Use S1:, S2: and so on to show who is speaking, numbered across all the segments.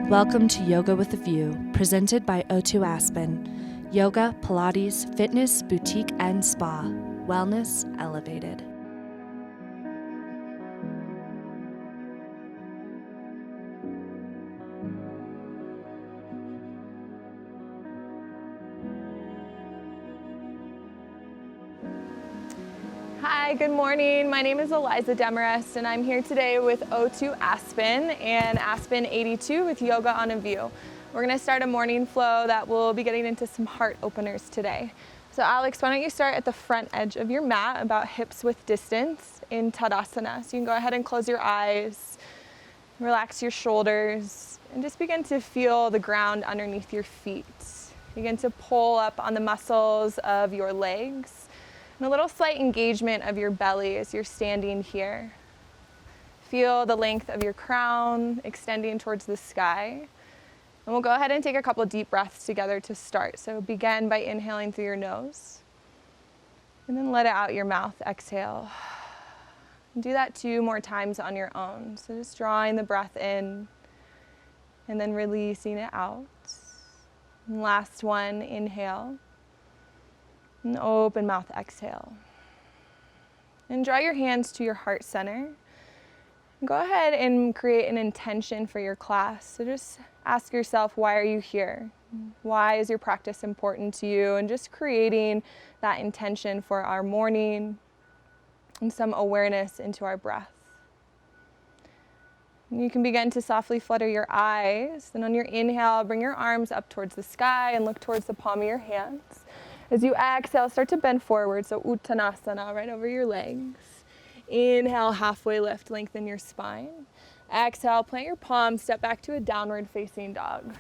S1: Welcome to Yoga with a View, presented by O2 Aspen. Yoga, Pilates, fitness, boutique, and spa. Wellness elevated.
S2: Hi, good morning. My name is Eliza Demarest, and I'm here today with O2 Aspen and Aspen 82 with Yoga on a View. We're going to start a morning flow that will be getting into some heart openers today. So Alex, why don't you start at the front edge of your mat, about hips width distance in Tadasana. So you can go ahead and close your eyes, relax your shoulders, and just begin to feel the ground underneath your feet. Begin to pull up on the muscles of your legs. And a little slight engagement of your belly as you're standing here. Feel the length of your crown extending towards the sky. And we'll go ahead and take a couple deep breaths together to start. So begin by inhaling through your nose. And then let it out your mouth, exhale. And do that 2 more times on your own. So just drawing the breath in and then releasing it out. And last one, inhale. And open mouth, exhale. And draw your hands to your heart center. Go ahead and create an intention for your class. So just ask yourself, why are you here? Why is your practice important to you? And just creating that intention for our morning and some awareness into our breath. And you can begin to softly flutter your eyes. Then on your inhale, bring your arms up towards the sky and look towards the palm of your hands. As you exhale, start to bend forward, so Uttanasana, right over your legs. Inhale, halfway lift, lengthen your spine. Exhale, plant your palms, step back to a downward facing dog.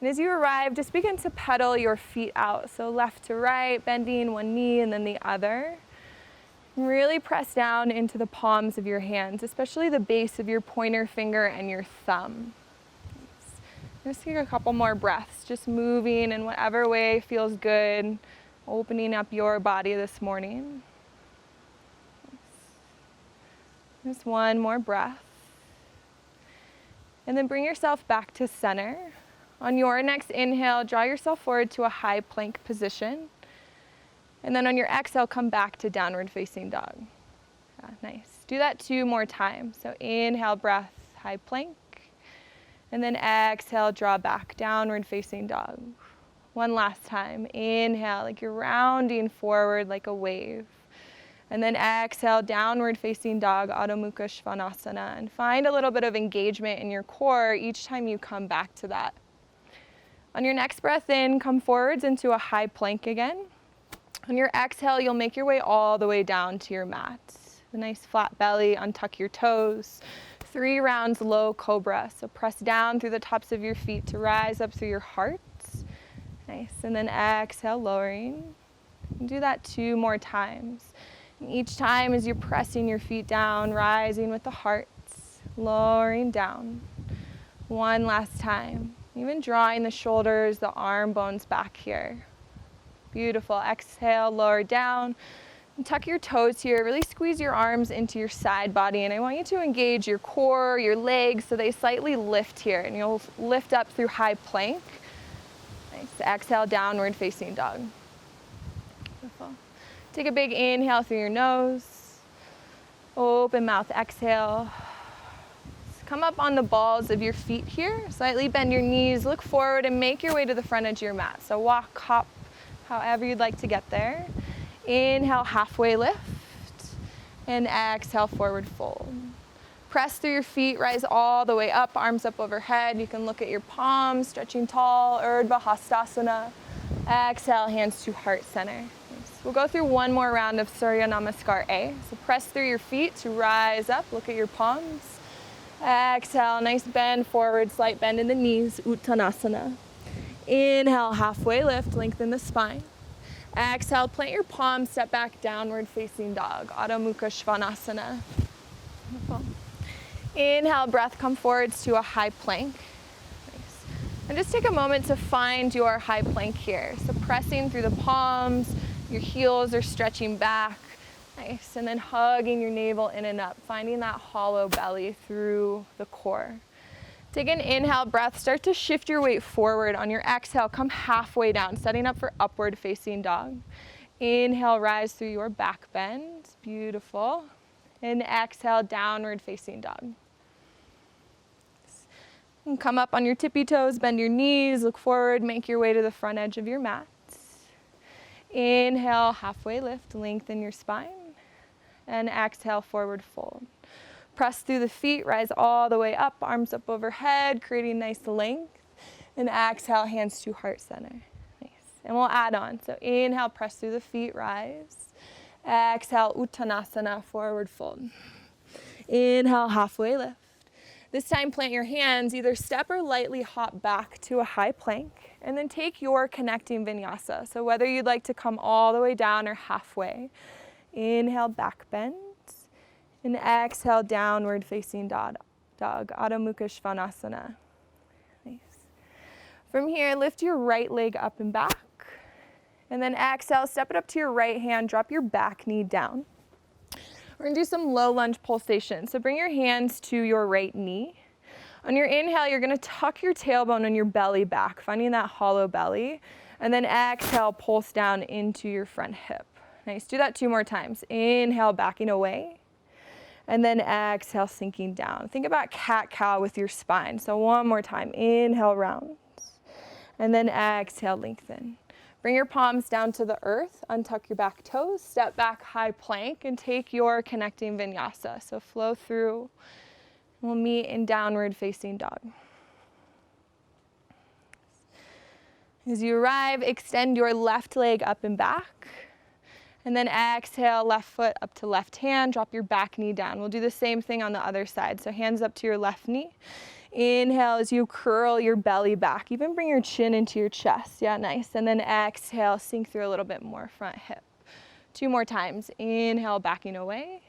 S2: And as you arrive, just begin to pedal your feet out, so left to right, bending one knee and then the other. And really press down into the palms of your hands, especially the base of your pointer finger and your thumb. Just take a couple more breaths, just moving in whatever way feels good, opening up your body this morning. Just one more breath. And then bring yourself back to center. On your next inhale, draw yourself forward to a high plank position. And then on your exhale, come back to downward facing dog. Yeah, nice. Do that 2 more times. So inhale, breath, high plank. And then exhale, draw back, downward facing dog. One last time. Inhale, like you're rounding forward like a wave. And then exhale, downward facing dog, Adho Mukha Svanasana. And find a little bit of engagement in your core each time you come back to that. On your next breath in, come forwards into a high plank again. On your exhale, you'll make your way all the way down to your mat. A nice flat belly, untuck your toes. 3 rounds low cobra, so press down through the tops of your feet to rise up through your heart. Nice, and then exhale, lowering. And do that 2 more times. And each time as you're pressing your feet down, rising with the heart, lowering down. One last time, even drawing the shoulders, the arm bones back here. Beautiful, exhale, lower down. And tuck your toes here, really squeeze your arms into your side body, and I want you to engage your core, your legs, so they slightly lift here, and you'll lift up through high plank. Nice, exhale, downward facing dog. Beautiful. Take a big inhale through your nose, open mouth, exhale. Come up on the balls of your feet here, slightly bend your knees, look forward, and make your way to the front edge of your mat. So walk, hop, however you'd like to get there. Inhale, halfway lift, and exhale, forward fold. Press through your feet, rise all the way up, arms up overhead. You can look at your palms, stretching tall, Urdhva Hastasana. Exhale, hands to heart center. Nice. We'll go through one more round of Surya Namaskar A. So press through your feet to rise up, look at your palms. Exhale, nice bend forward, slight bend in the knees, Uttanasana. Inhale, halfway lift, lengthen the spine. Exhale, plant your palms, step back, downward facing dog, Adho Mukha Svanasana. Beautiful. Inhale, breath, come forwards to a high plank. Nice. And just take a moment to find your high plank here. So pressing through the palms, your heels are stretching back. Nice, and then hugging your navel in and up, finding that hollow belly through the core. Take an inhale breath, start to shift your weight forward. On your exhale, come halfway down, setting up for upward facing dog. Inhale, rise through your back bend, beautiful. And exhale, downward facing dog. And come up on your tippy toes, bend your knees, look forward, make your way to the front edge of your mat. Inhale, halfway lift, lengthen your spine. And exhale, forward fold. Press through the feet, rise all the way up, arms up overhead, creating nice length. And exhale, hands to heart center. Nice. And we'll add on. So inhale, press through the feet, rise. Exhale, Uttanasana, forward fold. Inhale, halfway lift. This time, plant your hands, either step or lightly hop back to a high plank, and then take your connecting vinyasa. So whether you'd like to come all the way down or halfway, inhale, back bend, and exhale, downward facing dog, Adho Mukha Svanasana. Nice. From here, lift your right leg up and back, and then exhale, step it up to your right hand, drop your back knee down. We're gonna do some low lunge pulsation. So bring your hands to your right knee. On your inhale, you're gonna tuck your tailbone and your belly back, finding that hollow belly. And then exhale, pulse down into your front hip. Nice, do that 2 more times. Inhale, backing away. And then exhale, sinking down. Think about cat-cow with your spine. So 1 more time, inhale, rounds. And then exhale, lengthen. Bring your palms down to the earth, untuck your back toes, step back, high plank, and take your connecting vinyasa. So flow through, we'll meet in downward facing dog. As you arrive, extend your left leg up and back, and then exhale, left foot up to left hand, drop your back knee down. We'll do the same thing on the other side. So hands up to your left knee. Inhale as you curl your belly back. Even bring your chin into your chest. Yeah, nice. And then exhale, sink through a little bit more, front hip. 2 more times. Inhale, backing away.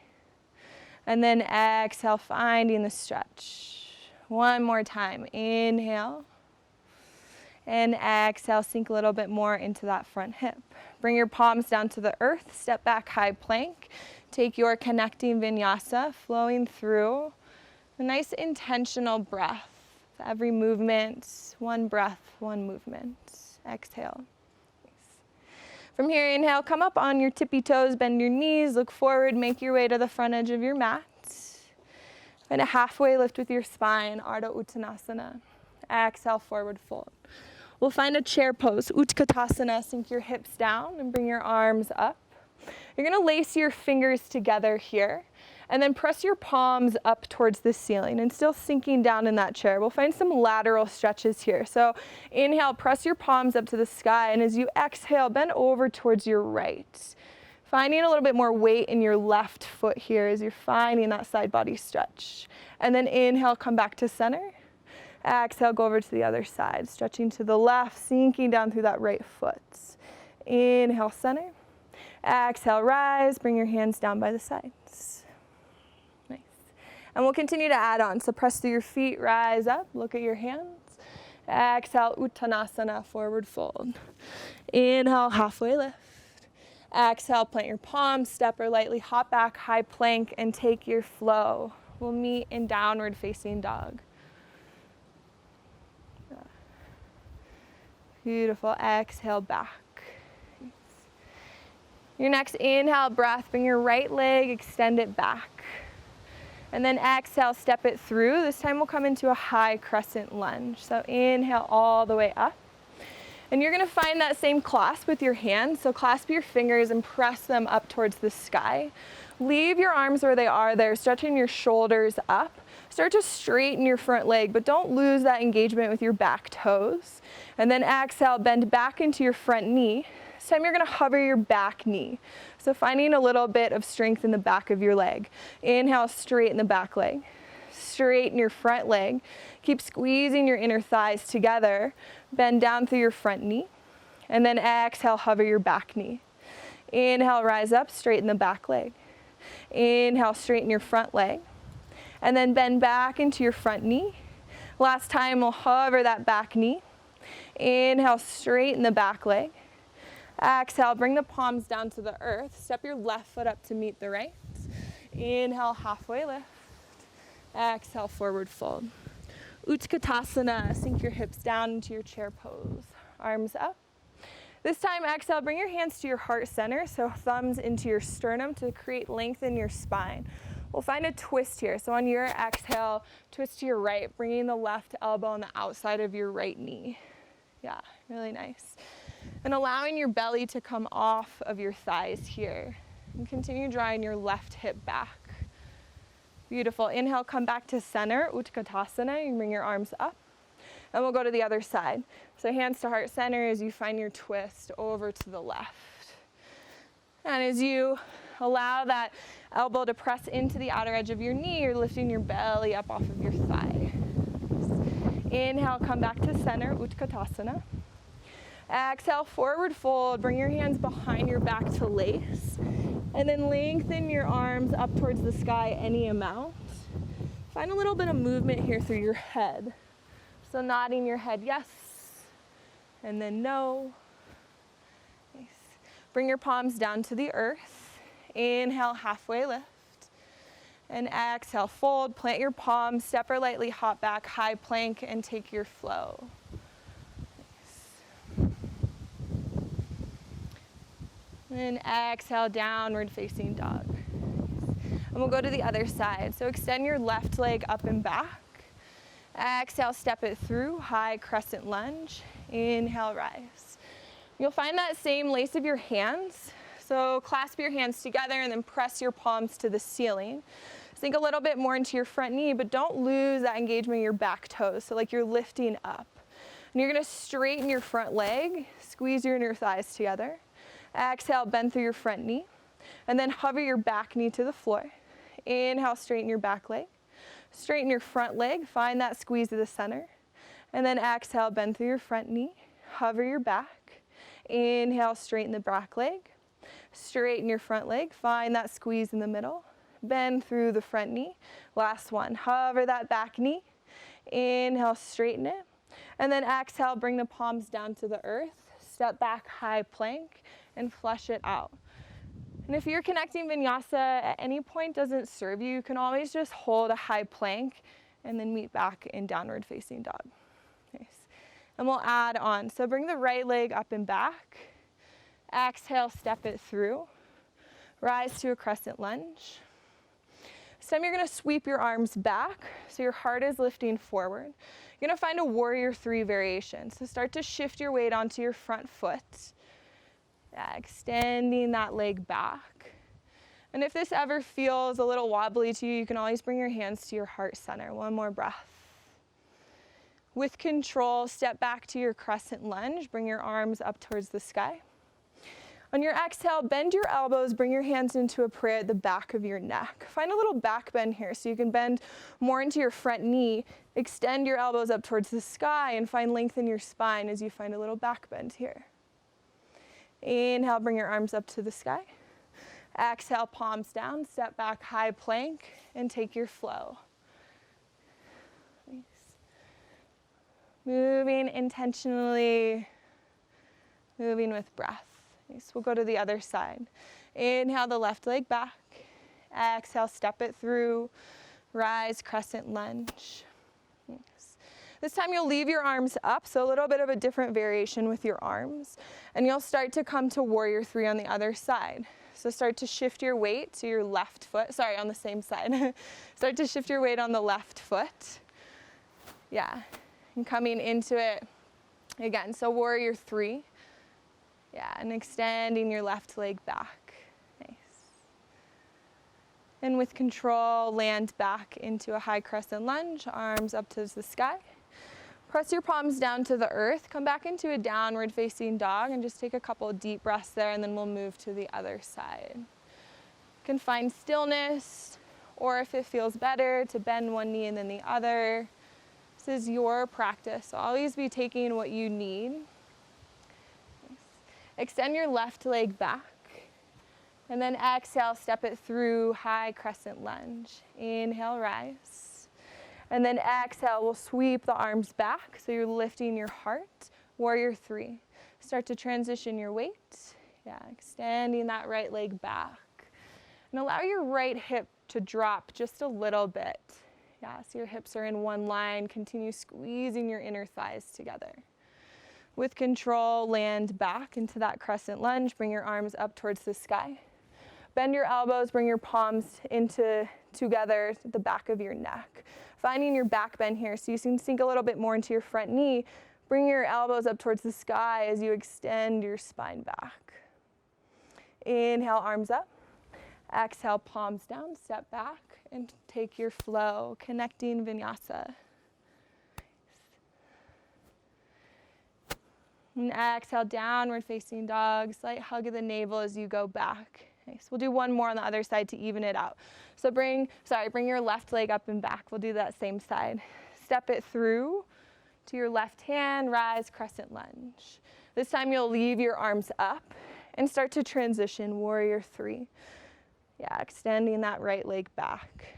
S2: And then exhale, finding the stretch. 1 more time. Inhale. And exhale, sink a little bit more into that front hip. Bring your palms down to the earth. Step back, high plank. Take your connecting vinyasa, flowing through. A nice intentional breath. Every movement, 1 breath, 1 movement. Exhale. From here, inhale, come up on your tippy toes, bend your knees, look forward, make your way to the front edge of your mat. And a halfway lift with your spine, Ardha Uttanasana. Exhale, forward fold. We'll find a chair pose, Utkatasana, sink your hips down and bring your arms up. You're gonna lace your fingers together here. And then press your palms up towards the ceiling and still sinking down in that chair. We'll find some lateral stretches here. So inhale, press your palms up to the sky, and as you exhale, bend over towards your right. Finding a little bit more weight in your left foot here as you're finding that side body stretch. And then inhale, come back to center. Exhale, go over to the other side, stretching to the left, sinking down through that right foot. Inhale, center. Exhale, rise, bring your hands down by the sides. And we'll continue to add on. So press through your feet, rise up, look at your hands. Exhale, Uttanasana, forward fold. Inhale, halfway lift. Exhale, plant your palms, step or lightly hop back, high plank, and take your flow. We'll meet in downward facing dog. Beautiful, exhale back. Your next inhale breath, bring your right leg, extend it back. And then exhale, step it through. This time we'll come into a high crescent lunge. So inhale all the way up. And you're gonna find that same clasp with your hands. So clasp your fingers and press them up towards the sky. Leave your arms where they are there, stretching your shoulders up. Start to straighten your front leg, but don't lose that engagement with your back toes. And then exhale, bend back into your front knee. This time you're gonna hover your back knee. So finding a little bit of strength in the back of your leg. Inhale, straighten the back leg. Straighten your front leg. Keep squeezing your inner thighs together. Bend down through your front knee. And then exhale, hover your back knee. Inhale, rise up, straighten the back leg. Inhale, straighten your front leg. And then bend back into your front knee. Last time, we'll hover that back knee. Inhale, straighten the back leg. Exhale, bring the palms down to the earth. Step your left foot up to meet the right. Inhale, halfway lift. Exhale, forward fold. Utkatasana, sink your hips down into your chair pose. Arms up. This time, exhale, bring your hands to your heart center, so thumbs into your sternum to create length in your spine. We'll find a twist here. So on your exhale, twist to your right, bringing the left elbow on the outside of your right knee. Yeah, really nice. And allowing your belly to come off of your thighs here. And continue drawing your left hip back. Beautiful. Inhale, come back to center, Utkatasana. You bring your arms up. And we'll go to the other side. So hands to heart center as you find your twist over to the left. And as you allow that elbow to press into the outer edge of your knee, you're lifting your belly up off of your thigh. Inhale, come back to center, Utkatasana. Exhale, forward fold. Bring your hands behind your back to lace. And then lengthen your arms up towards the sky any amount. Find a little bit of movement here through your head. So nodding your head yes, and then no. Nice. Bring your palms down to the earth. Inhale, halfway lift. And exhale, fold, plant your palms, step or lightly hop back, high plank, and take your flow. Nice. And exhale, downward facing dog. And we'll go to the other side. So extend your left leg up and back. Exhale, step it through, high crescent lunge. Inhale, rise. You'll find that same lace of your hands. So clasp your hands together and then press your palms to the ceiling. Sink a little bit more into your front knee, but don't lose that engagement in your back toes. So like you're lifting up. And you're gonna straighten your front leg, squeeze your inner thighs together. Exhale, bend through your front knee. And then hover your back knee to the floor. Inhale, straighten your back leg. Straighten your front leg, find that squeeze of the center. And then exhale, bend through your front knee, hover your back. Inhale, straighten the back leg. Straighten your front leg, find that squeeze in the middle. Bend through the front knee. Last one, hover that back knee. Inhale, straighten it. And then exhale, bring the palms down to the earth. Step back, high plank, and flush it out. And if you're connecting Vinyasa at any point doesn't serve you, you can always just hold a high plank and then meet back in downward facing dog. Nice. And we'll add on. So bring the right leg up and back. Exhale, step it through. Rise to a crescent lunge. This time you're gonna sweep your arms back so your heart is lifting forward. You're gonna find a warrior 3 variation. So start to shift your weight onto your front foot. Extending that leg back. And if this ever feels a little wobbly to you, you can always bring your hands to your heart center. One more breath. With control, step back to your crescent lunge. Bring your arms up towards the sky. On your exhale, bend your elbows, bring your hands into a prayer at the back of your neck. Find a little back bend here so you can bend more into your front knee. Extend your elbows up towards the sky and find length in your spine as you find a little back bend here. Inhale, bring your arms up to the sky. Exhale, palms down, step back, high plank, and take your flow. Nice. Moving intentionally, moving with breath. Nice. We'll go to the other side. Inhale the left leg back. Exhale, step it through. Rise, crescent lunge. Nice. This time you'll leave your arms up, so a little bit of a different variation with your arms. And you'll start to come to warrior 3 on the other side. So start to shift your weight to your left foot. Sorry, on the same side. Start to shift your weight on the left foot. Yeah, and coming into it again. So warrior 3. Yeah, and extending your left leg back. Nice. And with control, land back into a high crescent lunge, arms up to the sky. Press your palms down to the earth. Come back into a downward facing dog and just take a couple of deep breaths there, and then we'll move to the other side. You can find stillness, or if it feels better, to bend one knee and then the other. This is your practice, so always be taking what you need. Extend your left leg back. And then exhale, step it through, high crescent lunge. Inhale, rise. And then exhale, we'll sweep the arms back, so you're lifting your heart. Warrior 3. Start to transition your weight. Yeah, extending that right leg back. And allow your right hip to drop just a little bit. Yeah, so your hips are in one line. Continue squeezing your inner thighs together. With control, land back into that crescent lunge. Bring your arms up towards the sky. Bend your elbows, bring your palms together at the back of your neck. Finding your back bend here, so you can sink a little bit more into your front knee. Bring your elbows up towards the sky as you extend your spine back. Inhale, arms up. Exhale, palms down, step back, and take your flow, connecting Vinyasa. And exhale, downward facing dog, slight hug of the navel as you go back. Nice. We'll do one more on the other side to even it out. So bring your left leg up and back. We'll do that same side. Step it through to your left hand, rise, crescent lunge. This time you'll leave your arms up and start to transition, warrior three. Yeah, extending that right leg back.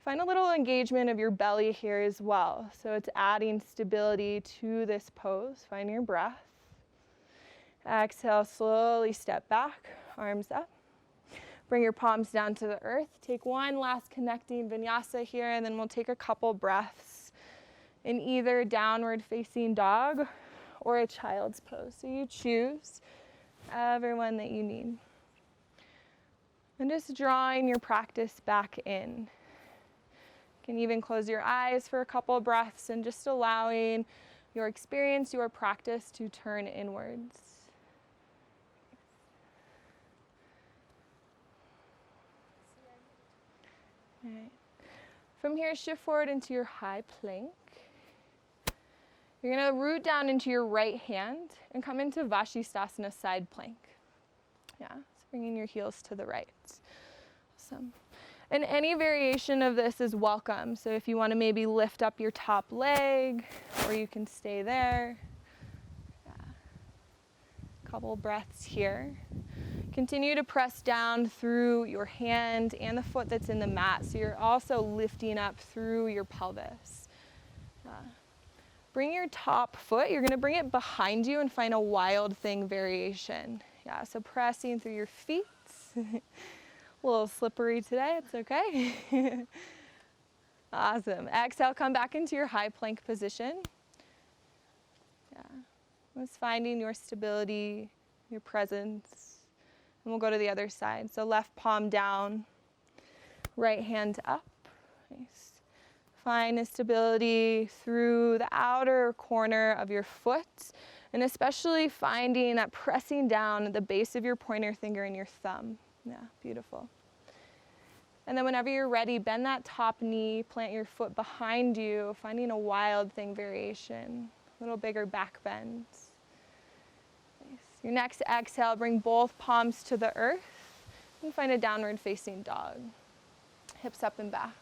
S2: Find a little engagement of your belly here as well. So it's adding stability to this pose. Find your breath. Exhale, slowly step back, arms up. Bring your palms down to the earth. Take one last connecting Vinyasa here, and then we'll take a couple breaths in either downward facing dog or a child's pose. So you choose every one that you need. And just drawing your practice back in. You can even close your eyes for a couple of breaths and just allowing your experience, your practice to turn inwards. All right. From here, shift forward into your high plank. You're going to root down into your right hand and come into Vashisthasana side plank. Yeah, so bringing your heels to the right. Awesome. And any variation of this is welcome. So if you want to maybe lift up your top leg, or you can stay there. Yeah. Couple breaths here. Continue to press down through your hand and the foot that's in the mat. So you're also lifting up through your pelvis. Bring your top foot, you're going to bring it behind you and find a wild thing variation. Yeah, so pressing through your feet. A little slippery today, it's okay. Awesome. Exhale, come back into your high plank position. Yeah, just finding your stability, your presence. And we'll go to the other side. So left palm down, right hand up. Nice. Find a stability through the outer corner of your foot, and especially finding that pressing down at the base of your pointer finger and your thumb. Yeah, beautiful. And then whenever you're ready, bend that top knee, plant your foot behind you, finding a wild thing variation, a little bigger back bends. Nice. Your next exhale, bring both palms to the earth and find a downward facing dog. Hips up and back.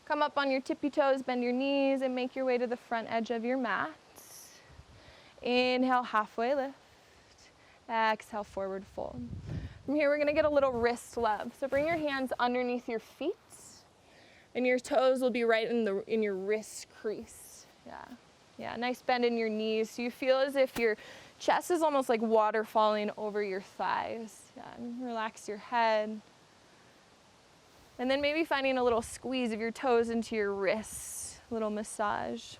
S2: Come up on your tippy toes, bend your knees, and make your way to the front edge of your mat. Inhale, halfway lift. Exhale, forward fold. From here, we're going to get a little wrist love. So bring your hands underneath your feet, and your toes will be right in your wrist crease. Yeah, nice bend in your knees. So you feel as if your chest is almost like water falling over your thighs. Yeah, and relax your head. And then maybe finding a little squeeze of your toes into your wrists, a little massage.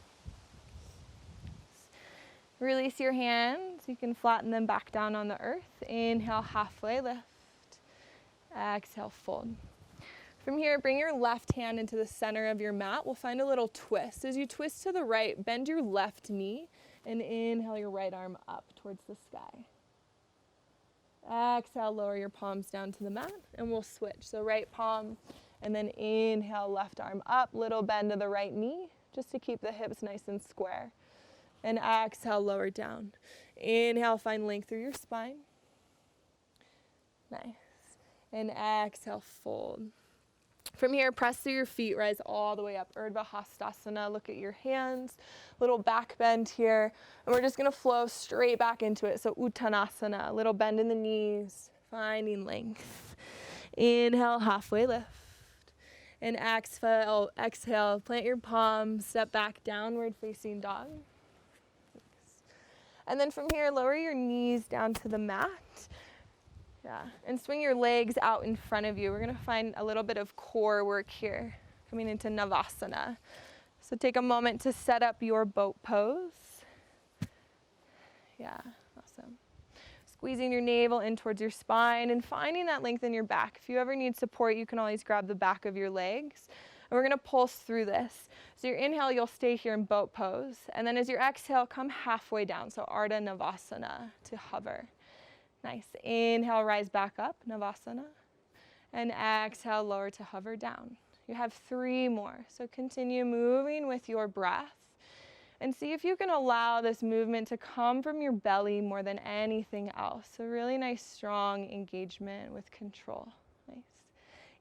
S2: Release your hands. You can flatten them back down on the earth. Inhale, halfway lift. Exhale, fold. From here, bring your left hand into the center of your mat. We'll find a little twist. As you twist to the right, bend your left knee and inhale your right arm up towards the sky. Exhale, lower your palms down to the mat, and we'll switch. So right palm, and then inhale, left arm up, little bend of the right knee, just to keep the hips nice and square. And exhale, lower down. Inhale, find length through your spine. Nice. And exhale, fold. From here, press through your feet, rise all the way up. Urdhva Hastasana, look at your hands, little back bend here. And we're just gonna flow straight back into it. So Uttanasana, little bend in the knees, finding length. Inhale, halfway lift. And exhale, plant your palms, step back, downward facing dog. And then from here, lower your knees down to the mat. Yeah, and swing your legs out in front of you. We're gonna find a little bit of core work here, coming into Navasana. So take a moment to set up your boat pose. Yeah, awesome. Squeezing your navel in towards your spine and finding that length in your back. If you ever need support, you can always grab the back of your legs. And we're gonna pulse through this. So your inhale, you'll stay here in boat pose. And then as your exhale, come halfway down. So Ardha Navasana, to hover. Nice. Inhale, rise back up, Navasana. And exhale, lower to hover down. You have 3 more. So continue moving with your breath. And see if you can allow this movement to come from your belly more than anything else. So really nice, strong engagement with control. Nice.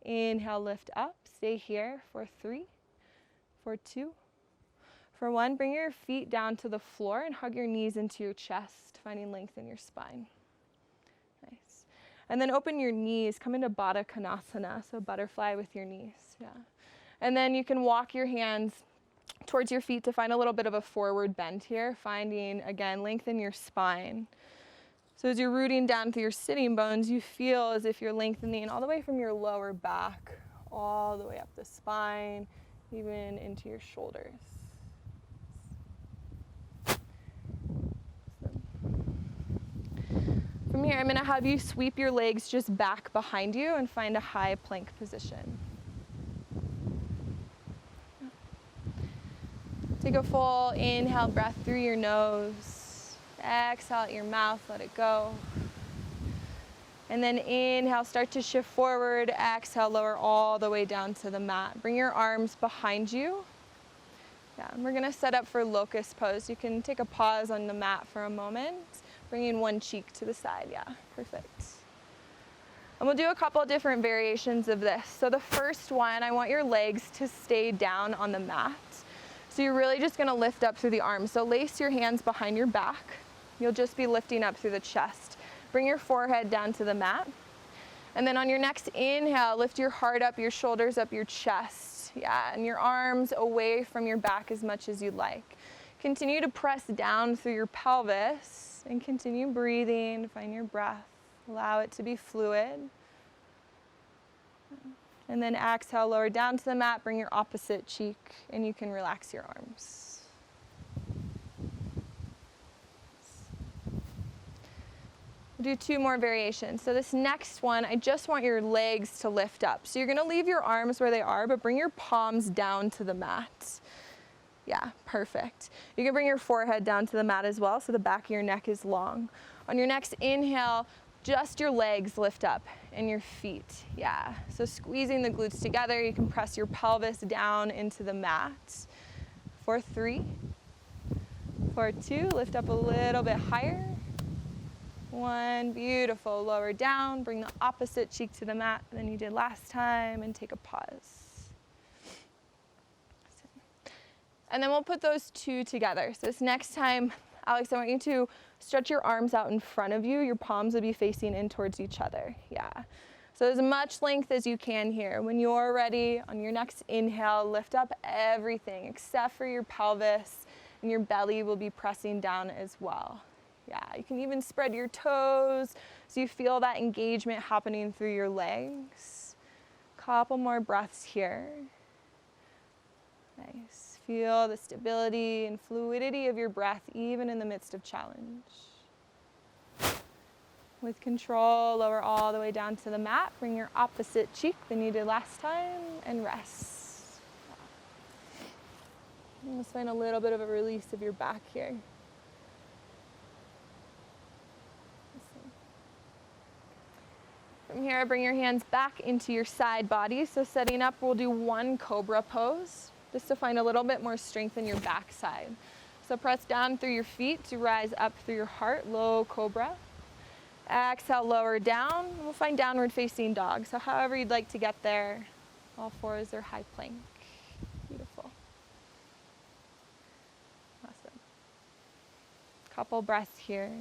S2: Inhale, lift up. Stay here for 3, for 2, for 1. Bring your feet down to the floor and hug your knees into your chest, finding length in your spine. Nice. And then open your knees. Come into Baddha Konasana, so butterfly with your knees. Yeah. And then you can walk your hands towards your feet to find a little bit of a forward bend here, finding, again, length in your spine. So as you're rooting down through your sitting bones, you feel as if you're lengthening all the way from your lower back, all the way up the spine, even into your shoulders. From here, I'm going to have you sweep your legs just back behind you and find a high plank position. Take a full inhale breath through your nose. Exhale out your mouth, let it go. And then inhale, start to shift forward. Exhale, lower all the way down to the mat. Bring your arms behind you. Yeah, and we're gonna set up for locust pose. You can take a pause on the mat for a moment, bringing one cheek to the side. Yeah, perfect. And we'll do a couple of different variations of this. So the first one, I want your legs to stay down on the mat. So you're really just gonna lift up through the arms. So lace your hands behind your back. You'll just be lifting up through the chest. Bring your forehead down to the mat. And then on your next inhale, lift your heart up, your shoulders up, your chest. Yeah, and your arms away from your back as much as you'd like. Continue to press down through your pelvis and continue breathing, find your breath. Allow it to be fluid. And then exhale, lower down to the mat, bring your opposite cheek, and you can relax your arms. We'll do 2 more variations. So this next one, I just want your legs to lift up. So you're gonna leave your arms where they are, but bring your palms down to the mat. Yeah, perfect. You can bring your forehead down to the mat as well, so the back of your neck is long. On your next inhale, just your legs lift up and your feet. Yeah, so squeezing the glutes together, you can press your pelvis down into the mat. For 3, for 2, lift up a little bit higher. 1, beautiful, lower down, bring the opposite cheek to the mat than you did last time and take a pause. And then we'll put those 2 together. So this next time, Alex, I want you to stretch your arms out in front of you. Your palms will be facing in towards each other. Yeah. So as much length as you can here. When you're ready, on your next inhale, lift up everything except for your pelvis, and your belly will be pressing down as well. Yeah, you can even spread your toes so you feel that engagement happening through your legs. Couple more breaths here. Nice. Feel the stability and fluidity of your breath even in the midst of challenge. With control, lower all the way down to the mat. Bring your opposite cheek than you did last time and rest. And let's find a little bit of a release of your back here. From here, bring your hands back into your side body. So setting up, we'll do 1 cobra pose, just to find a little bit more strength in your back side. So press down through your feet to rise up through your heart, low cobra. Exhale, lower down. We'll find downward facing dog. So however you'd like to get there, all 4s or high plank. Beautiful. Awesome. Couple breaths here.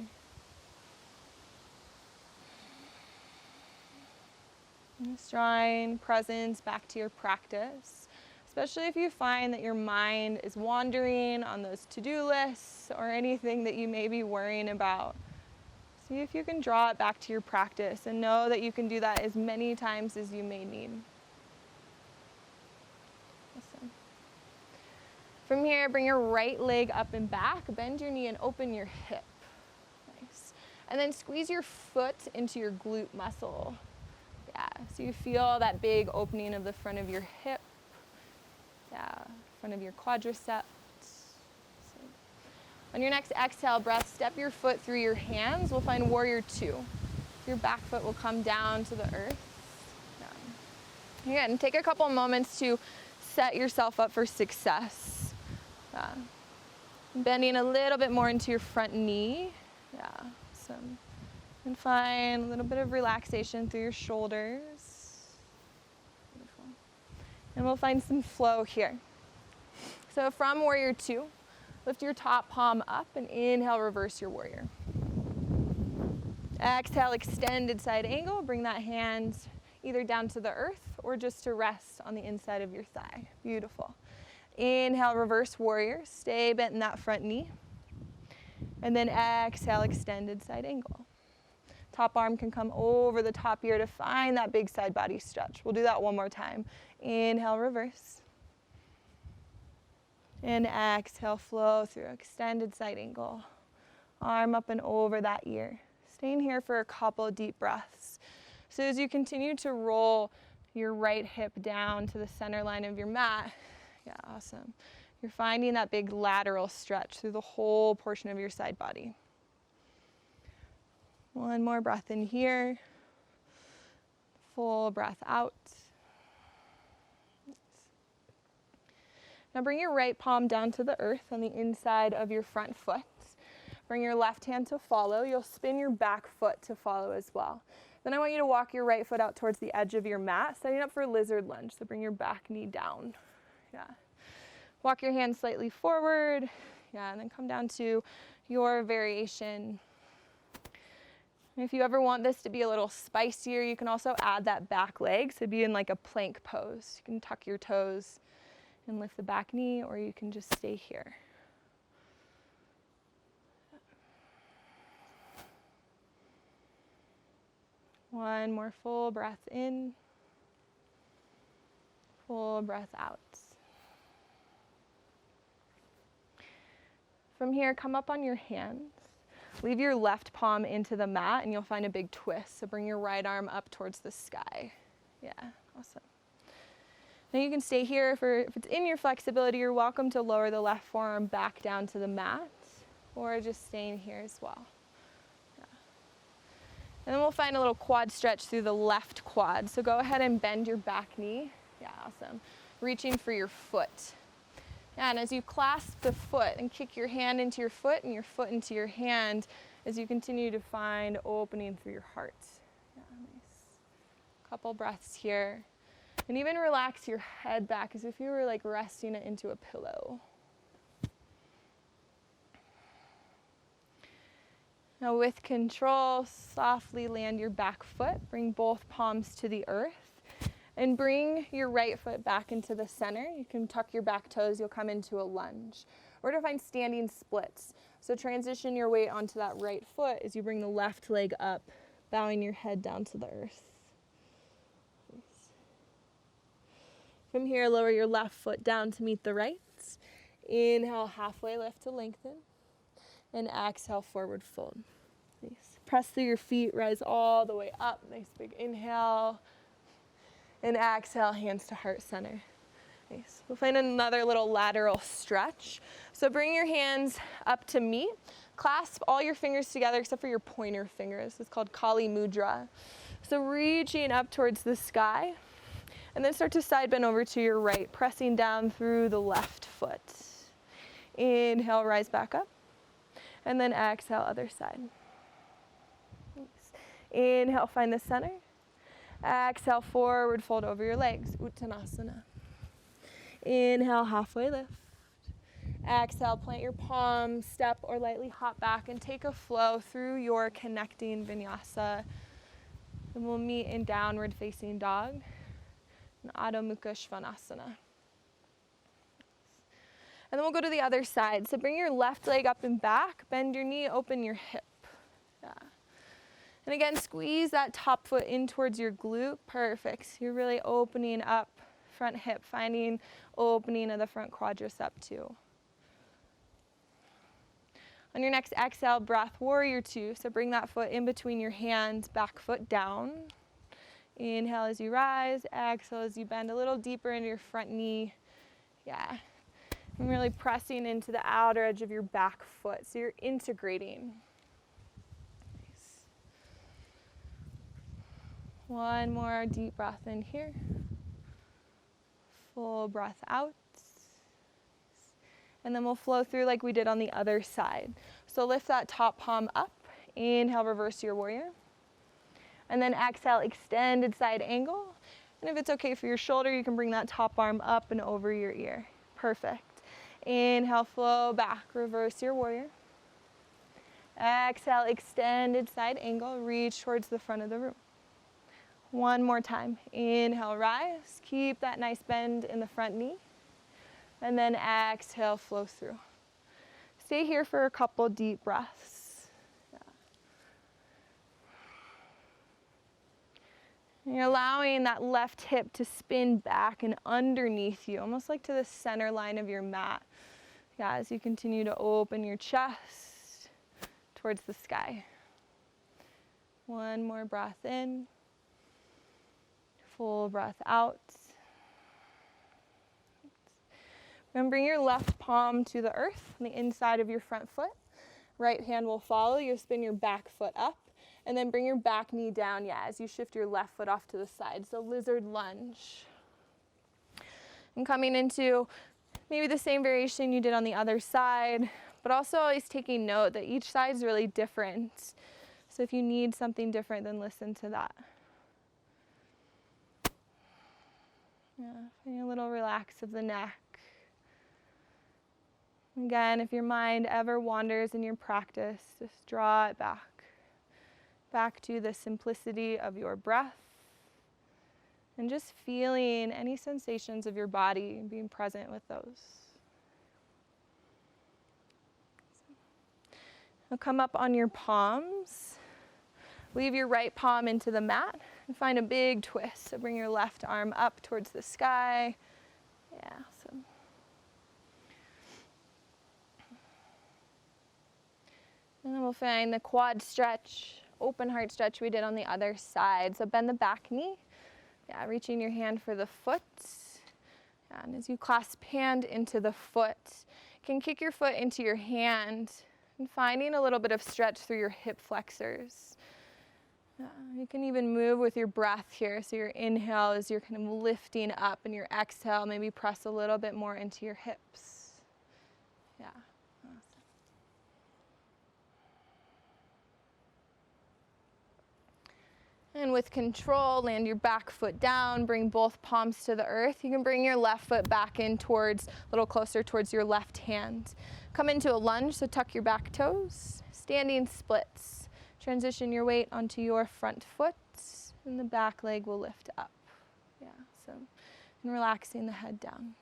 S2: Just drawing presence back to your practice, especially if you find that your mind is wandering on those to-do lists or anything that you may be worrying about. See if you can draw it back to your practice and know that you can do that as many times as you may need. Awesome. From here, bring your right leg up and back, bend your knee and open your hip. Nice. And then squeeze your foot into your glute muscle. Yeah, so you feel that big opening of the front of your hip. Yeah, front of your quadriceps. On your next exhale breath, step your foot through your hands. We'll find warrior two. Your back foot will come down to the earth. Yeah. Again, take a couple moments to set yourself up for success. Yeah. Bending a little bit more into your front knee. Yeah, awesome. And find a little bit of relaxation through your shoulders. Beautiful. And we'll find some flow here. So from warrior two, lift your top palm up and inhale, reverse your warrior. Exhale, extended side angle. Bring that hand either down to the earth or just to rest on the inside of your thigh. Beautiful. Inhale, reverse warrior. Stay bent in that front knee. And then exhale, extended side angle. Top arm can come over the top ear to find that big side body stretch. We'll do that one more time. Inhale, reverse. And exhale, flow through, extended side angle. Arm up and over that ear. Staying here for a couple deep breaths. So as you continue to roll your right hip down to the center line of your mat, yeah, awesome. You're finding that big lateral stretch through the whole portion of your side body. One more breath in here. Full breath out. Now bring your right palm down to the earth on the inside of your front foot. Bring your left hand to follow. You'll spin your back foot to follow as well. Then I want you to walk your right foot out towards the edge of your mat, setting up for lizard lunge. So bring your back knee down. Yeah. Walk your hand slightly forward. Yeah, and then come down to your variation. And if you ever want this to be a little spicier, you can also add that back leg. So be in like a plank pose. You can tuck your toes and lift the back knee, or you can just stay here. One more full breath in, full breath out. From here, come up on your hands. Leave your left palm into the mat and you'll find a big twist. So bring your right arm up towards the sky. Yeah, awesome. Now you can stay here. If it's in your flexibility, you're welcome to lower the left forearm back down to the mat or just staying here as well. Yeah. And then we'll find a little quad stretch through the left quad. So go ahead and bend your back knee. Yeah, awesome. Reaching for your foot. And as you clasp the foot and kick your hand into your foot and your foot into your hand as you continue to find opening through your heart. Yeah, nice. Couple breaths here. And even relax your head back as if you were like resting it into a pillow. Now with control, softly land your back foot. Bring both palms to the earth. And bring your right foot back into the center. You can tuck your back toes, you'll come into a lunge. We're gonna find standing splits. So transition your weight onto that right foot as you bring the left leg up, bowing your head down to the earth. From here, lower your left foot down to meet the right. Inhale, halfway lift to lengthen. And exhale, forward fold. Nice. Press through your feet, rise all the way up. Nice big inhale. And exhale, hands to heart center. Nice. We'll find another little lateral stretch. So bring your hands up to meet. Clasp all your fingers together except for your pointer fingers. It's called Kali Mudra. So reaching up towards the sky. And then start to side bend over to your right, pressing down through the left foot. Inhale, rise back up. And then exhale, other side. Nice. Inhale, find the center. Exhale, forward fold over your legs, Uttanasana. Inhale, halfway lift. Exhale, plant your palms, step or lightly hop back and take a flow through your connecting Vinyasa. And we'll meet in downward facing dog, and Adho Mukha Svanasana. And then we'll go to the other side. So bring your left leg up and back, bend your knee, open your hip. Yeah. And again, squeeze that top foot in towards your glute. Perfect. So you're really opening up front hip, finding opening of the front quadricep too. On your next exhale, breath, warrior two. So bring that foot in between your hands, back foot down. Inhale as you rise, exhale as you bend a little deeper into your front knee. Yeah. And really pressing into the outer edge of your back foot. So you're integrating. Nice. One more deep breath in here. Full breath out. And then we'll flow through like we did on the other side. So lift that top palm up. Inhale, reverse your warrior. And then exhale, extended side angle. And if it's okay for your shoulder, you can bring that top arm up and over your ear. Perfect. Inhale, flow back, reverse your warrior. Exhale, extended side angle, reach towards the front of the room. One more time. Inhale, rise. Keep that nice bend in the front knee. And then exhale, flow through. Stay here for a couple deep breaths. Yeah. And you're allowing that left hip to spin back and underneath you, almost like to the center line of your mat. Yeah, as you continue to open your chest towards the sky. One more breath in. Full breath out. And bring your left palm to the earth on the inside of your front foot. Right hand will follow. You'll spin your back foot up. And then bring your back knee down, as you shift your left foot off to the side. So lizard lunge. And coming into maybe the same variation you did on the other side, but also always taking note that each side is really different. So if you need something different, then listen to that. Yeah, finding a little relax of the neck. Again, if your mind ever wanders in your practice, just draw it back to the simplicity of your breath, and just feeling any sensations of your body and being present with those. Now come up on your palms. Leave your right palm into the mat and find a big twist. So bring your left arm up towards the sky. Yeah, awesome. And then we'll find the quad stretch, open heart stretch we did on the other side. So bend the back knee. Yeah, reaching your hand for the foot. And as you clasp hand into the foot, you can kick your foot into your hand and finding a little bit of stretch through your hip flexors. You can even move with your breath here. So your inhale is you're kind of lifting up, and your exhale, maybe press a little bit more into your hips. Yeah. And with control, land your back foot down, bring both palms to the earth. You can bring your left foot back in towards, a little closer towards your left hand. Come into a lunge, so tuck your back toes. Standing splits. Transition your weight onto your front foot, and the back leg will lift up. Yeah, so, and relaxing the head down.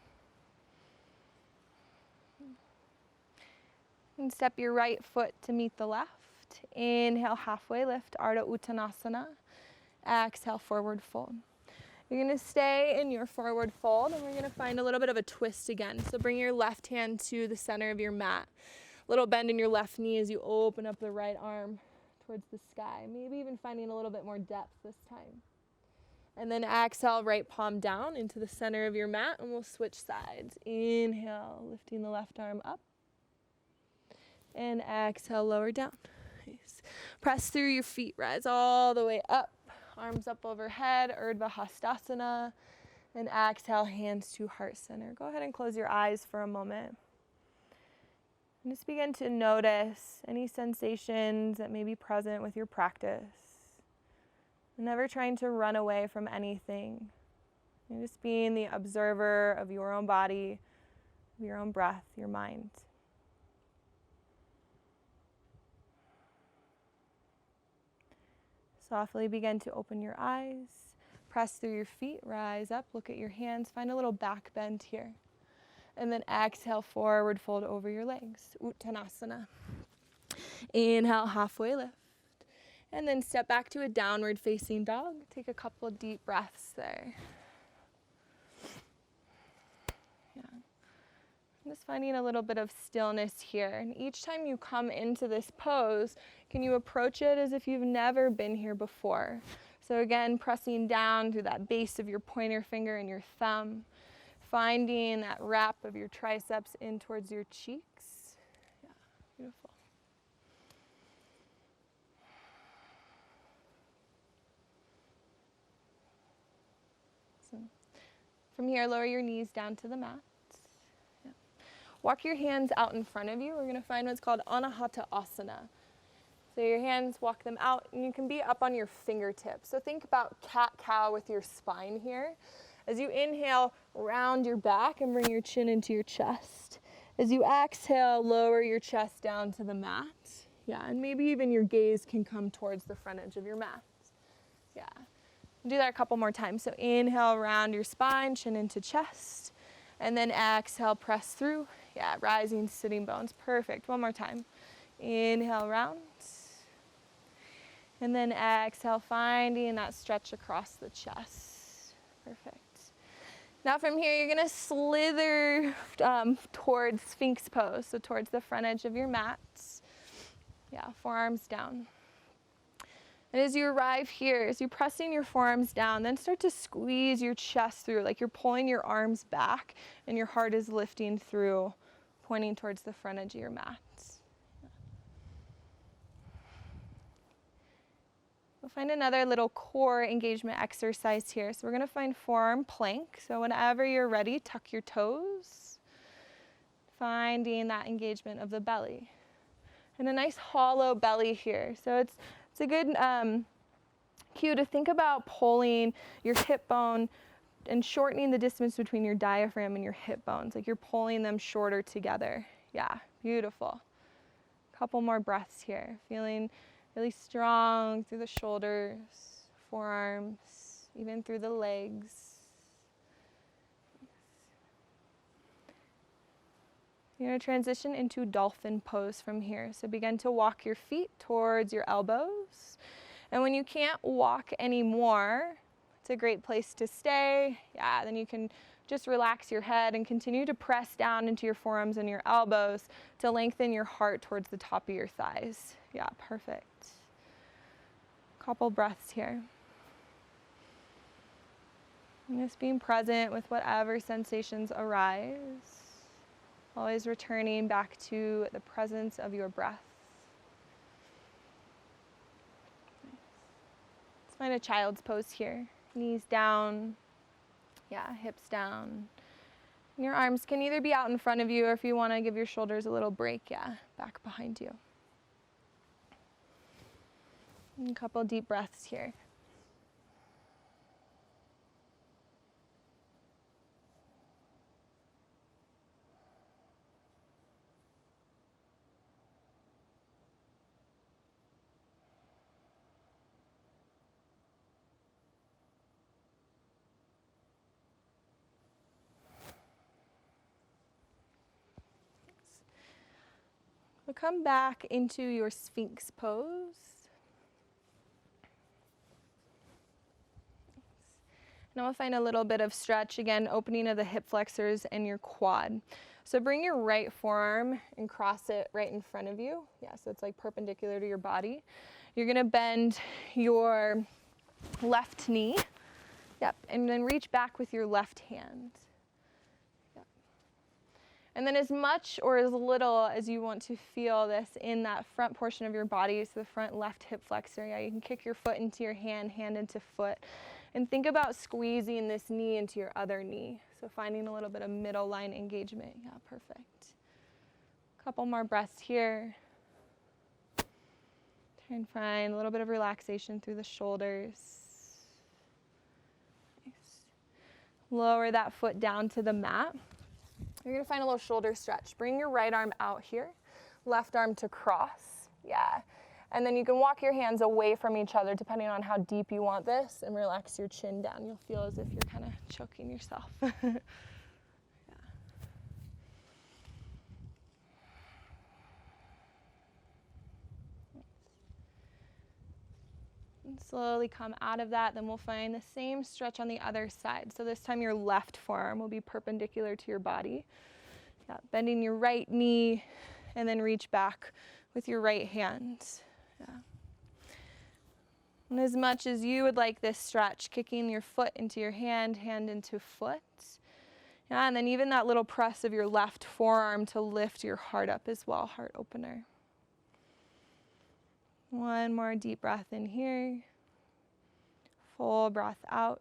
S2: And step your right foot to meet the left. Inhale, halfway lift, Ardha Uttanasana. Exhale, forward fold. You're going to stay in your forward fold, and we're going to find a little bit of a twist again. So bring your left hand to the center of your mat. Little bend in your left knee as you open up the right arm towards the sky. Maybe even finding a little bit more depth this time. And then exhale, right palm down into the center of your mat, and we'll switch sides. Inhale, lifting the left arm up. And exhale, lower down. Nice. Press through your feet, rise all the way up. Arms up overhead, Urdhva Hastasana. And exhale, hands to heart center. Go ahead and close your eyes for a moment. And just begin to notice any sensations that may be present with your practice. And never trying to run away from anything. And just being the observer of your own body, your own breath, your mind. Softly begin to open your eyes, press through your feet, rise up, look at your hands, find a little back bend here. And then exhale, forward fold over your legs, Uttanasana. Inhale, halfway lift. And then step back to a downward facing dog. Take a couple of deep breaths there. Yeah. I'm just finding a little bit of stillness here. And each time you come into this pose, can you approach it as if you've never been here before? So again, pressing down through that base of your pointer finger and your thumb, finding that wrap of your triceps in towards your cheeks. Yeah, beautiful. Awesome. From here, lower your knees down to the mat. Yeah. Walk your hands out in front of you. We're going to find what's called Anahata Asana. So your hands, walk them out, and you can be up on your fingertips. So think about cat-cow with your spine here. As you inhale, round your back and bring your chin into your chest. As you exhale, lower your chest down to the mat. Yeah, and maybe even your gaze can come towards the front edge of your mat. Yeah. Do that a couple more times. So inhale, round your spine, chin into chest. And then exhale, press through. Yeah, rising sitting bones. Perfect. One more time. Inhale, round. And then exhale, finding that stretch across the chest. Perfect. Now from here, you're gonna slither towards Sphinx pose, so towards the front edge of your mat. Yeah, forearms down. And as you arrive here, as you're pressing your forearms down, then start to squeeze your chest through, like you're pulling your arms back and your heart is lifting through, pointing towards the front edge of your mat. We'll find another little core engagement exercise here. So we're going to find forearm plank. So whenever you're ready, tuck your toes, finding that engagement of the belly. And a nice hollow belly here. So it's a good cue to think about pulling your hip bone and shortening the distance between your diaphragm and your hip bones, like you're pulling them shorter together. Yeah, beautiful. Couple more breaths here, feeling really strong through the shoulders, forearms, even through the legs. You're going to transition into dolphin pose from here. So begin to walk your feet towards your elbows. And when you can't walk anymore, it's a great place to stay. Yeah, then you can just relax your head and continue to press down into your forearms and your elbows to lengthen your heart towards the top of your thighs. Yeah, perfect. Couple breaths here. And just being present with whatever sensations arise. Always returning back to the presence of your breath. Let's find a child's pose here. Knees down. Yeah, hips down. And your arms can either be out in front of you or if you want to give your shoulders a little break, yeah, back behind you. And a couple deep breaths here. We'll come back into your Sphinx pose. Now we'll find a little bit of stretch, again, opening of the hip flexors and your quad. So bring your right forearm and cross it right in front of you. Yeah, so it's like perpendicular to your body. You're gonna bend your left knee. Yep, and then reach back with your left hand. Yep. And then as much or as little as you want to feel this in that front portion of your body, so the front left hip flexor, yeah, you can kick your foot into your hand, hand into foot. And think about squeezing this knee into your other knee. So finding a little bit of middle line engagement. Yeah, perfect. Couple more breaths here. Try and find a little bit of relaxation through the shoulders. Nice. Lower that foot down to the mat. You're gonna find a little shoulder stretch. Bring your right arm out here, left arm to cross. Yeah. And then you can walk your hands away from each other depending on how deep you want this and relax your chin down. You'll feel as if you're kind of choking yourself. Yeah. And slowly come out of that. Then we'll find the same stretch on the other side. So this time your left forearm will be perpendicular to your body. Yeah, bending your right knee and then reach back with your right hand. Yeah. And as much as you would like this stretch, kicking your foot into your hand, hand into foot. Yeah, and then even that little press of your left forearm to lift your heart up as well, heart opener. One more deep breath in here. Full breath out.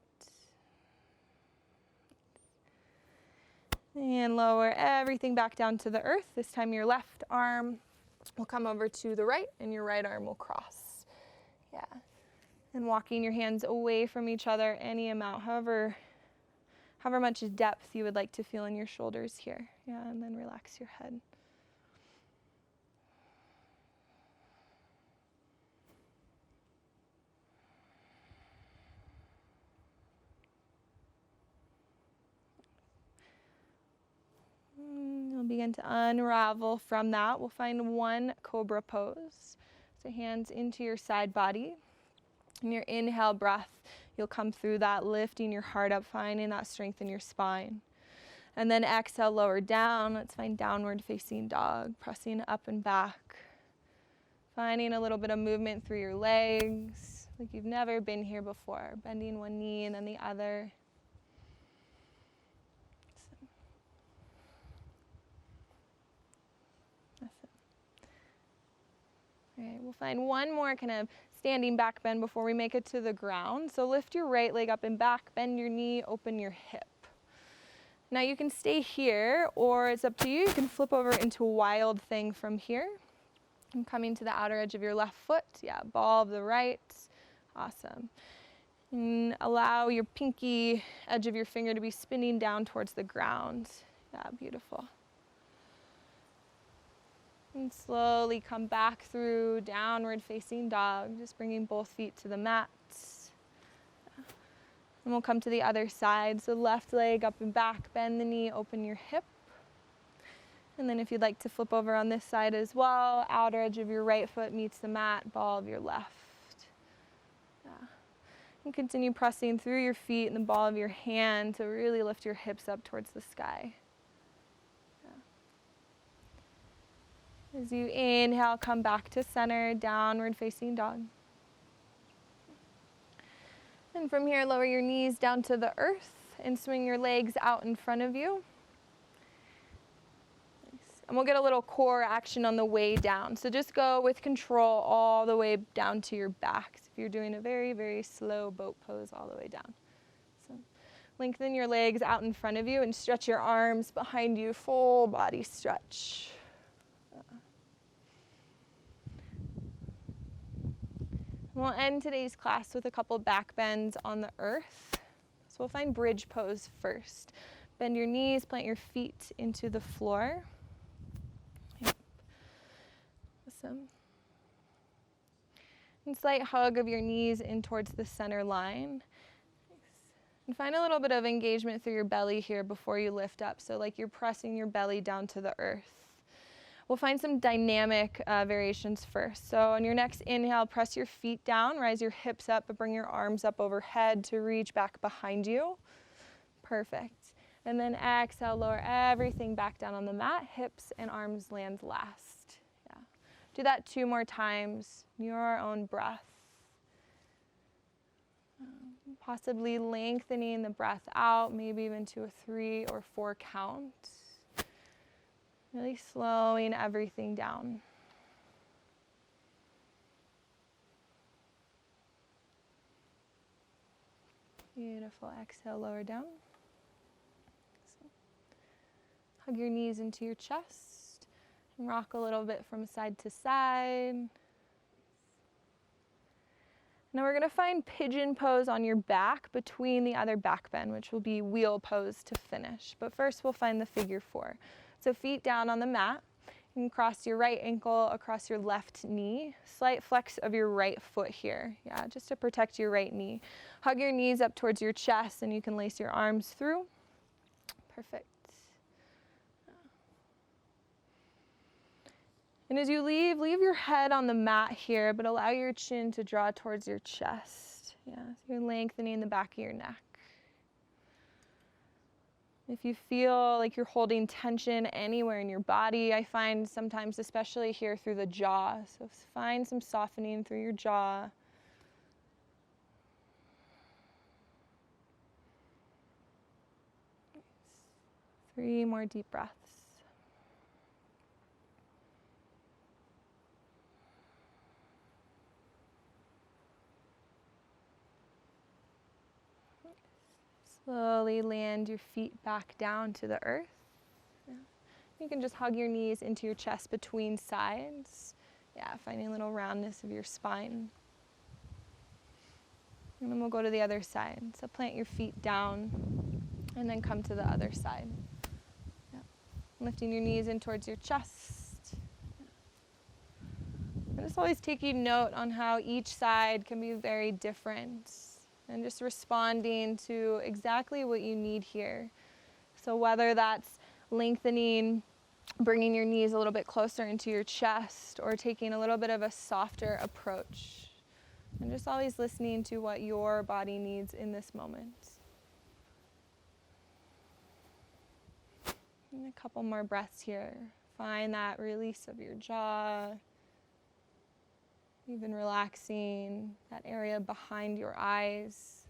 S2: And lower everything back down to the earth. This time your left arm will come over to the right and your right arm will cross. Yeah. And walking your hands away from each other any amount, however much depth you would like to feel in your shoulders here. Yeah, and then relax your head. We'll begin to unravel from that. We'll find one cobra pose. So hands into your side body. In your inhale breath, you'll come through that, lifting your heart up, finding that strength in your spine. And then exhale, lower down. Let's find downward facing dog, pressing up and back. Finding a little bit of movement through your legs, like you've never been here before. Bending one knee and then the other. All right, we'll find one more kind of standing back bend before we make it to the ground. So lift your right leg up and back, bend your knee, open your hip. Now you can stay here, or it's up to you. You can flip over into a wild thing from here. And coming to the outer edge of your left foot. Yeah, ball of the right. Awesome. And allow your pinky edge of your finger to be spinning down towards the ground. Yeah, beautiful. And slowly come back through downward facing dog, just bringing both feet to the mat. And we'll come to the other side. So left leg up and back, bend the knee, open your hip. And then if you'd like to flip over on this side as well, outer edge of your right foot meets the mat, ball of your left. Yeah. And continue pressing through your feet and the ball of your hand to really lift your hips up towards the sky. As you inhale, come back to center, downward facing dog. And from here, lower your knees down to the earth and swing your legs out in front of you. Nice. And we'll get a little core action on the way down. So just go with control all the way down to your back. So if you're doing a very, very slow boat pose all the way down. So lengthen your legs out in front of you and stretch your arms behind you, full body stretch. We'll end today's class with a couple back bends on the earth. So we'll find bridge pose first. Bend your knees, plant your feet into the floor. Yep. Awesome. And slight hug of your knees in towards the center line. And find a little bit of engagement through your belly here before you lift up. So like you're pressing your belly down to the earth. We'll find some dynamic variations first. So on your next inhale, press your feet down, rise your hips up, but bring your arms up overhead to reach back behind you. Perfect. And then exhale, lower everything back down on the mat, hips and arms land last. Yeah. Do that 2 more times, your own breath. Possibly lengthening the breath out, maybe even to a 3 or 4 count. Really slowing everything down. Beautiful. Exhale, lower down. So, hug your knees into your chest and rock a little bit from side to side. Now we're going to find pigeon pose on your back between the other back bend, which will be wheel pose to finish. But first we'll find the figure 4. So feet down on the mat. You can cross your right ankle across your left knee. Slight flex of your right foot here. Yeah, just to protect your right knee. Hug your knees up towards your chest and you can lace your arms through. Perfect. And as you leave your head on the mat here, but allow your chin to draw towards your chest. Yeah, so you're lengthening the back of your neck. If you feel like you're holding tension anywhere in your body, I find sometimes, especially here through the jaw, so find some softening through your jaw. Three more deep breaths. Slowly land your feet back down to the earth. Yeah. You can just hug your knees into your chest between sides. Yeah, finding a little roundness of your spine. And then we'll go to the other side. So plant your feet down and then come to the other side. Yeah. Lifting your knees in towards your chest. Yeah. And just always taking note on how each side can be very different. And just responding to exactly what you need here. So whether that's lengthening, bringing your knees a little bit closer into your chest, or taking a little bit of a softer approach. And just always listening to what your body needs in this moment. And a couple more breaths here. Find that release of your jaw. Even relaxing that area behind your eyes.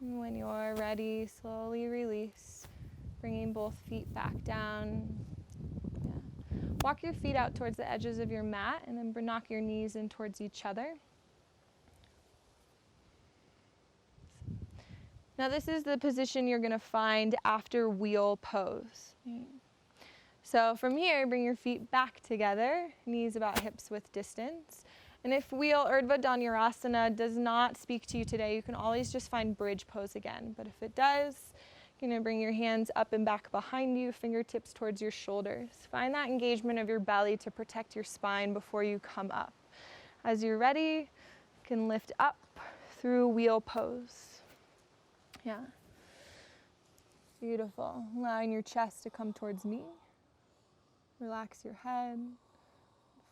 S2: And when you're ready, slowly release, bringing both feet back down. Yeah. Walk your feet out towards the edges of your mat and then knock your knees in towards each other. Now this is the position you're going to find after wheel pose. So from here, bring your feet back together, knees about hips width distance. And if wheel Urdhva Dhanurasana does not speak to you today, you can always just find bridge pose again. But if it does, you're going to bring your hands up and back behind you, fingertips towards your shoulders. Find that engagement of your belly to protect your spine before you come up. As you're ready, you can lift up through wheel pose. Yeah. Beautiful. Allowing your chest to come towards me. Relax your head.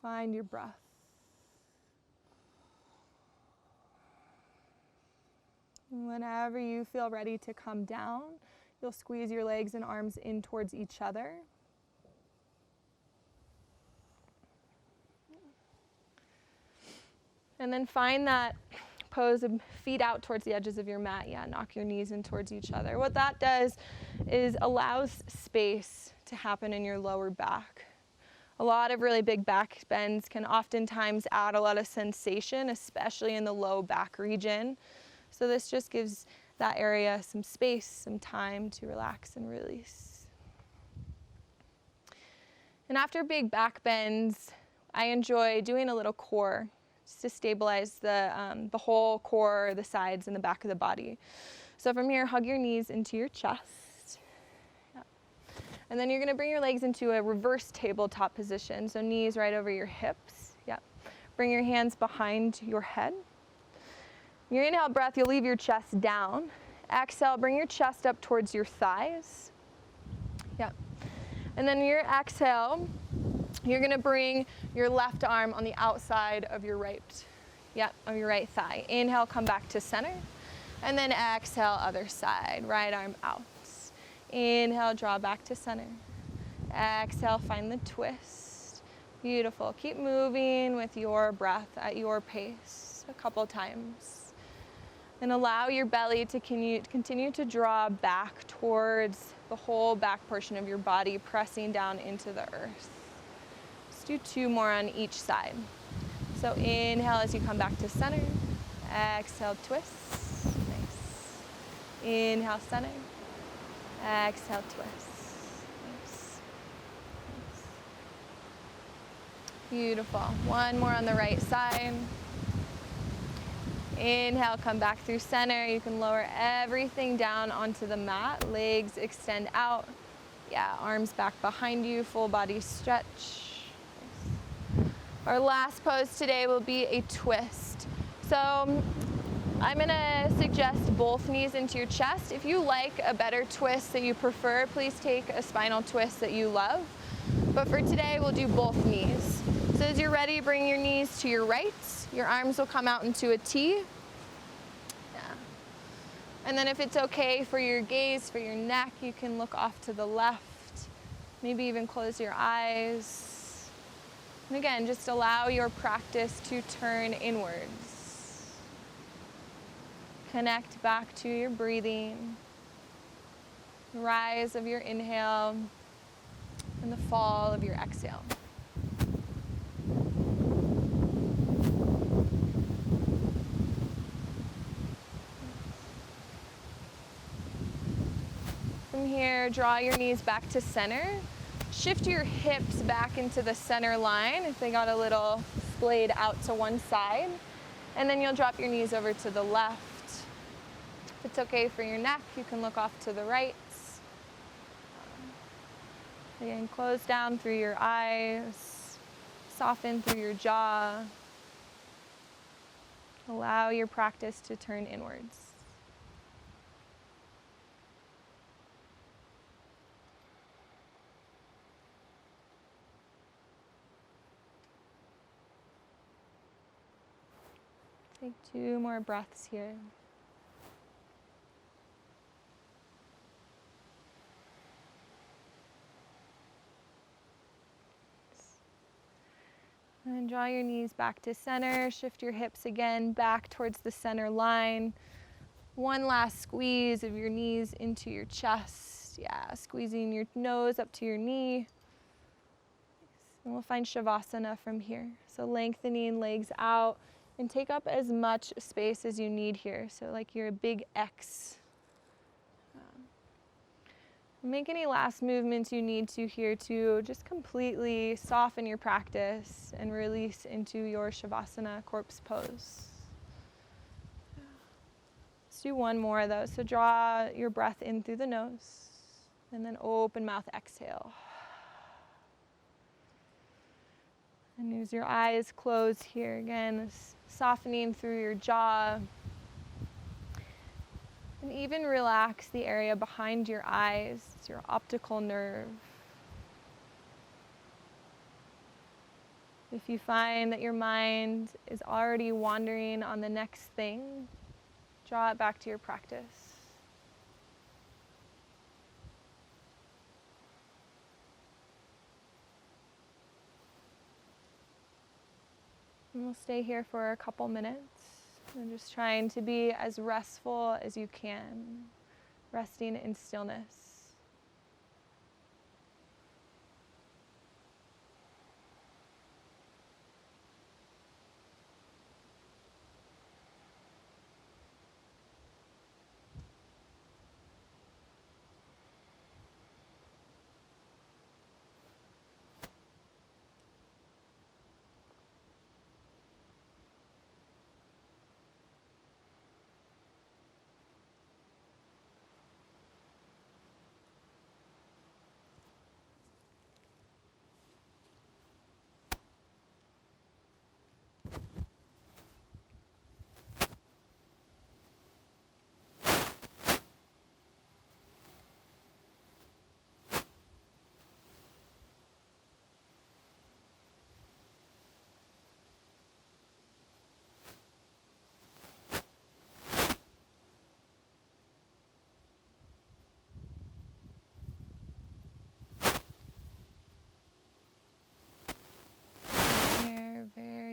S2: Find your breath. And whenever you feel ready to come down, you'll squeeze your legs and arms in towards each other. And then find that pose of feet out towards the edges of your mat. Yeah, knock your knees in towards each other. What that does is allows space to happen in your lower back. A lot of really big back bends can oftentimes add a lot of sensation, especially in the low back region. So this just gives that area some space, some time to relax and release. And after big back bends, I enjoy doing a little core, to stabilize the whole core, the sides, and the back of the body. So from here, hug your knees into your chest. Yeah. And then you're going to bring your legs into a reverse tabletop position, so knees right over your hips. Yeah. Bring your hands behind your head. Your inhale breath, you'll leave your chest down. Exhale, bring your chest up towards your thighs. Yeah. And then your exhale, you're going to bring your left arm on the outside of your right thigh. Inhale, come back to center. And then exhale, other side, right arm out. Inhale, draw back to center. Exhale, find the twist. Beautiful. Keep moving with your breath at your pace a couple times. And allow your belly to continue to draw back towards the whole back portion of your body, pressing down into the earth. Let's do 2 more on each side. So inhale as you come back to center. Exhale, twist. Nice. Inhale, center. Exhale, twist. Nice. Nice. Beautiful. 1 more on the right side. Inhale, come back through center. You can lower everything down onto the mat. Legs extend out. Yeah, arms back behind you, full body stretch. Our last pose today will be a twist. So I'm gonna suggest both knees into your chest. If you like a better twist that you prefer, please take a spinal twist that you love. But for today, we'll do both knees. So as you're ready, bring your knees to your right. Your arms will come out into a T. Yeah. And then if it's okay for your gaze, for your neck, you can look off to the left. Maybe even close your eyes. And again, just allow your practice to turn inwards. Connect back to your breathing. The rise of your inhale and the fall of your exhale. From here, draw your knees back to center. Shift your hips back into the center line if they got a little splayed out to one side. And then you'll drop your knees over to the left. If it's okay for your neck, you can look off to the right. Again, close down through your eyes. Soften through your jaw. Allow your practice to turn inwards. Take 2 more breaths here. And draw your knees back to center. Shift your hips again back towards the center line. One last squeeze of your knees into your chest. Yeah, squeezing your nose up to your knee. And we'll find Shavasana from here. So lengthening legs out and take up as much space as you need here. So like you're a big X. Make any last movements you need to here to just completely soften your practice and release into your Shavasana corpse pose. Let's do one more though. So draw your breath in through the nose and then open mouth exhale. And use your eyes closed here again, softening through your jaw. And even relax the area behind your eyes, your optical nerve. If you find that your mind is already wandering on the next thing, draw it back to your practice. And we'll stay here for a couple minutes. And just trying to be as restful as you can, resting in stillness.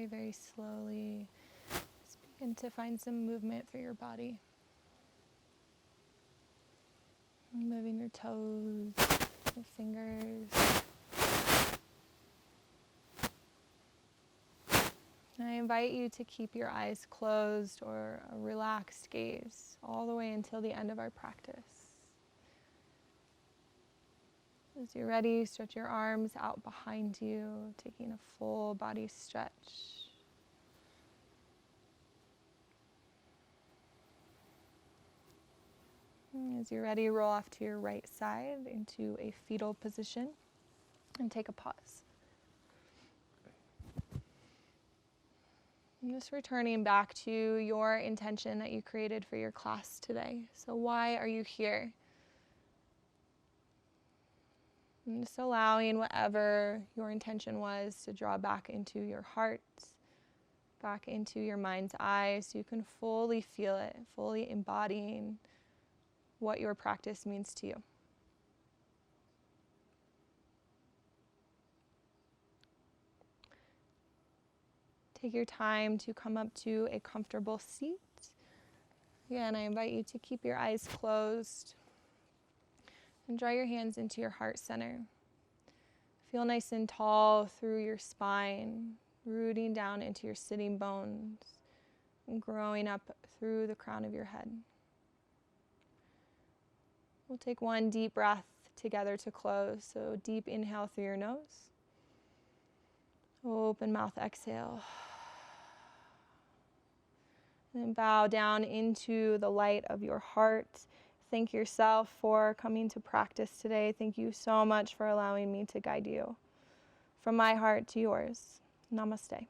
S2: Very slowly, just begin to find some movement for your body. Moving your toes, your fingers. And I invite you to keep your eyes closed or a relaxed gaze all the way until the end of our practice. As you're ready, stretch your arms out behind you, taking a full body stretch. As you're ready, roll off to your right side into a fetal position and take a pause. And just returning back to your intention that you created for your class today. So why are you here? And just allowing whatever your intention was to draw back into your heart, back into your mind's eye, so you can fully feel it, fully embodying what your practice means to you. Take your time to come up to a comfortable seat. Again, I invite you to keep your eyes closed and draw your hands into your heart center. Feel nice and tall through your spine, rooting down into your sitting bones and growing up through the crown of your head. We'll take one deep breath together to close. So deep inhale through your nose. Open mouth, exhale. And bow down into the light of your heart. Thank yourself for coming to practice today. Thank you so much for allowing me to guide you. From my heart to yours. Namaste.